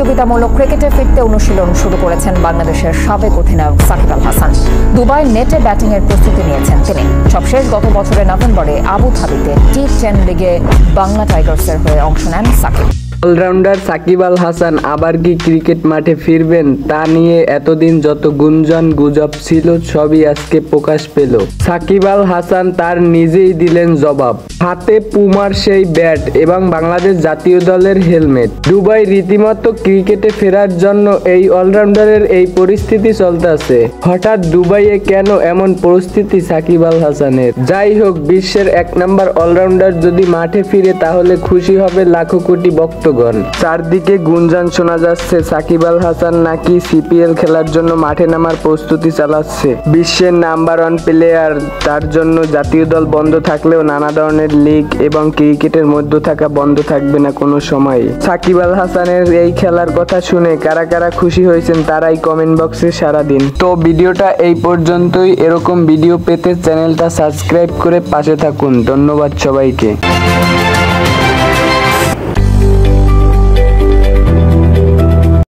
প্রতিযোগিতামূলক ক্রিকেটে ফিরতে অনুশীলন শুরু করেছেন বাংলাদেশের সাবেক অধিনায়ক সাকিব আল হাসান। দুবাই নেটে ব্যাটিংয়ের প্রস্তুতি নিয়েছেন তিনি। সবশেষ গত বছরের নভেম্বরে আবুধাবিতে টি10 লিগে বাংলা টাইগার্সের হয়ে অংশ নেন সাকিব। অলরাউন্ডার সাকিব আল হাসান আবার কি ক্রিকেট মাঠে ফিরবেন তা নিয়ে এতদিন যত গুঞ্জন গুজব ছিল সবই আজকে প্রকাশ পেল। সাকিব আল হাসান তার নিজেই দিলেন জবাব। হাতে পুমার সেই ব্যাট এবং বাংলাদেশ জাতীয় দলের হেলমেট। দুবাই রীতিমতো ক্রিকেটে ফেরার জন্য এই অলরাউন্ডারের এই পরিস্থিতি চলতেছে। হঠাৎ দুবাইয়ে কেন এমন পরিস্থিতি সাকিব আল হাসানের? যাই হোক, বিশ্বের 1 নম্বর অলরাউন্ডার যদি মাঠে ফিরে তাহলে খুশি হবে লাখো কোটি ভক্ত। চারদিকে গুঞ্জন শোনা যাচ্ছে সাকিব আল হাসান নাকি সিপিএল খেলার জন্য মাঠে নামার প্রস্তুতি চালাচ্ছে। বিশ্বের নাম্বার 1 প্লেয়ার, তার জন্য জাতীয় দল বন্ধ থাকলেও নানা ধরনের লিগ এবং ক্রিকেটের মধ্যে থাকা বন্ধ থাকবে না কোনো সময়। সাকিব আল হাসানের এই খেলার কথা শুনে কারা কারা খুশি হয়েছেন তারাই কমেন্ট বক্সে সাড়া দিন। তো ভিডিওটা এই পর্যন্তই। এরকম ভিডিও পেতে চ্যানেলটা সাবস্ক্রাইব করে পাশে থাকুন। ধন্যবাদ সবাইকে।